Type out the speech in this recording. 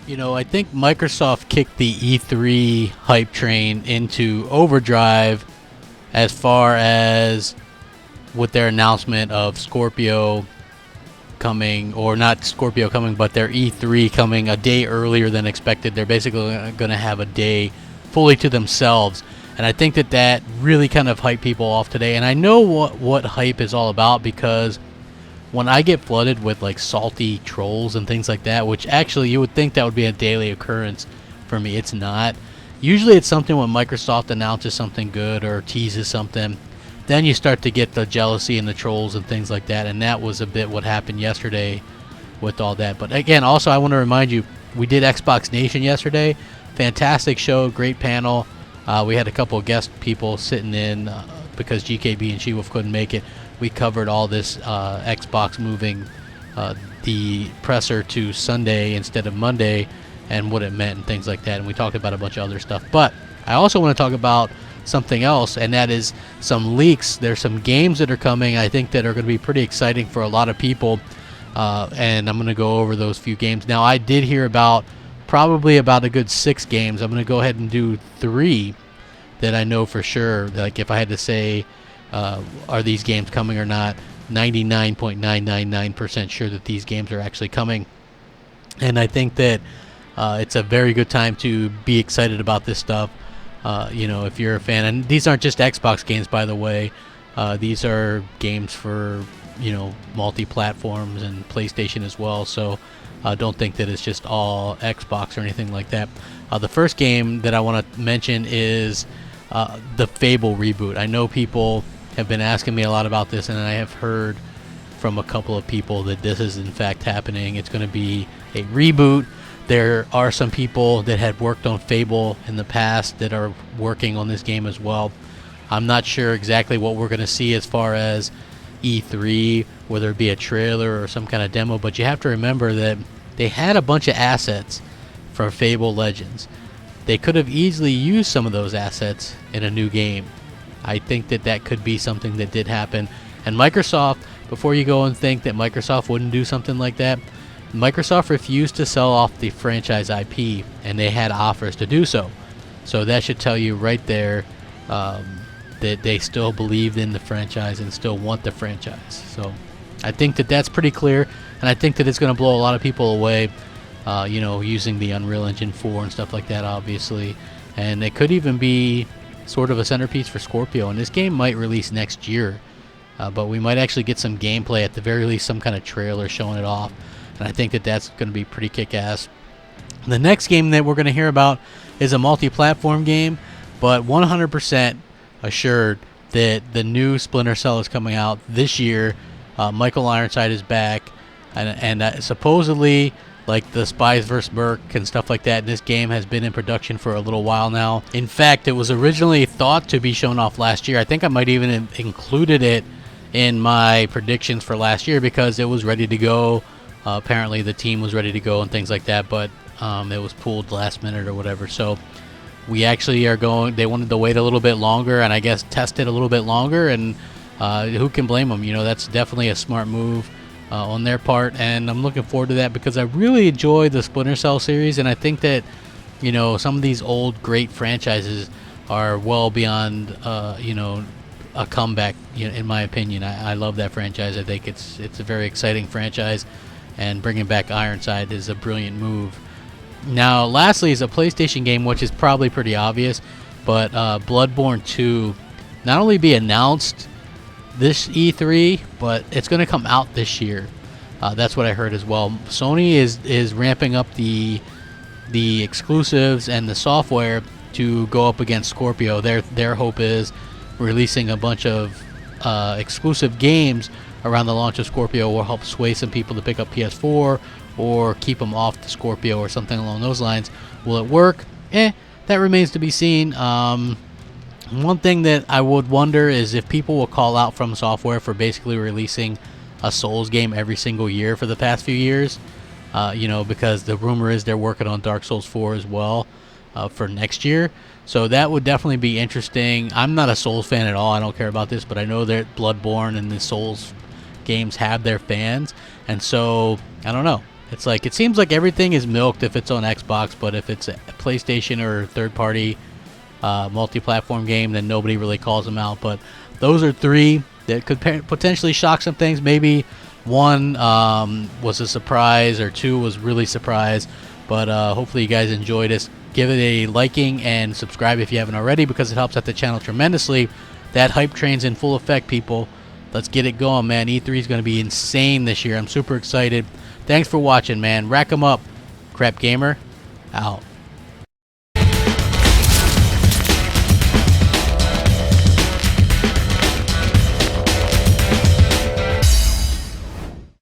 You know, I think Microsoft kicked the E3 hype train into overdrive as far as with their announcement of Scorpio coming, or not Scorpio coming, but their E3 coming a day earlier than expected. They're basically going to have a day fully to themselves. And I think that that really kind of hyped people off today. And I know what hype is all about, because when I get flooded with like salty trolls and things like that, which actually you would think that would be a daily occurrence for me, it's not. Usually it's something when Microsoft announces something good or teases something, then you start to get the jealousy and the trolls and things like that, and that was a bit what happened yesterday with all that. But again, also I want to remind you, we did Xbox Nation yesterday. Fantastic show, great panel. We had a couple of guest people sitting in because GKB and She-Wolf couldn't make it. We covered all this Xbox moving the presser to Sunday instead of Monday and what it meant and things like that. And we talked about a bunch of other stuff. But I also want to talk about something else, and that is some leaks. There's some games that are coming, I think, that are going to be pretty exciting for a lot of people. And I'm going to go over those few games. Now, I did hear about probably about a good 6 games. I'm going to go ahead and do 3 that I know for sure. Like if I had to say, are these games coming or not, 99.999% sure that these games are actually coming. And I think that it's a very good time to be excited about this stuff. You know, if you're a fan, and these aren't just Xbox games, by the way. These are games for, you know, multi-platforms and PlayStation as well. So don't think that it's just all Xbox or anything like that. The first game that I want to mention is the Fable reboot. I know people have been asking me a lot about this, and I have heard from a couple of people that this is in fact happening. It's going to be a reboot. There are some people that had worked on Fable in the past that are working on this game as well. I'm not sure exactly what we're going to see as far as E3, whether it be a trailer or some kind of demo, but you have to remember that they had a bunch of assets for Fable Legends. They could have easily used some of those assets in a new game. I think that that could be something that did happen. And Microsoft, before you go and think that Microsoft wouldn't do something like that, Microsoft refused to sell off the franchise IP, and they had offers to do so. So that should tell you right there that they still believed in the franchise and still want the franchise. So I think that that's pretty clear, and I think that it's going to blow a lot of people away, you know, using the Unreal Engine 4 and stuff like that, obviously. And it could even be sort of a centerpiece for Scorpio, and this game might release next year, but we might actually get some gameplay, at the very least some kind of trailer showing it off, and I think that that's going to be pretty kick-ass. The next game that we're going to hear about is a multi-platform game, but 100% assured that the new Splinter Cell is coming out this year. Michael Ironside is back, and supposedly, like the Spies vs. Merc and stuff like that, this game has been in production for a little while now. In fact, it was originally thought to be shown off last year. I think I might even included it in my predictions for last year because it was ready to go. Apparently the team was ready to go and things like that, but it was pulled last minute or whatever. So we actually are going, they wanted to wait a little bit longer and I guess test it a little bit longer, and who can blame them? You know, that's definitely a smart move on their part, and I'm looking forward to that because I really enjoy the Splinter Cell series, and I think that, you know, some of these old great franchises are well beyond, you know, a comeback, you know, in my opinion. I love that franchise. I think it's a very exciting franchise, and bringing back Ironside is a brilliant move. Now, lastly is a PlayStation game, which is probably pretty obvious, but Bloodborne 2 not only be announced this E3, but it's going to come out this year. That's what I heard as well. Sony is ramping up the exclusives and the software to go up against Scorpio. Their hope is releasing a bunch of exclusive games around the launch of Scorpio will help sway some people to pick up PS4 or keep them off the Scorpio or something along those lines. Will it work? That remains to be seen. One thing that I would wonder is if people will call out From Software for basically releasing a Souls game every single year for the past few years. You know, because the rumor is they're working on Dark Souls 4 as well for next year. So that would definitely be interesting. I'm not a Souls fan at all. I don't care about this, but I know that Bloodborne and the Souls games have their fans. And so, I don't know. It's like, it seems like everything is milked if it's on Xbox, but if it's a PlayStation or third-party multi-platform game, then nobody really calls them out. But those are 3 that could potentially shock some things. Maybe 1 was a surprise, or 2 was really surprise. But hopefully you guys enjoyed this. Give it a liking and subscribe if you haven't already, because it helps out the channel tremendously. That hype train's in full effect, people. Let's get it going, man. E3 is going to be insane this year. I'm super excited. Thanks for watching, man. Rack 'em up. Crapgamer, out.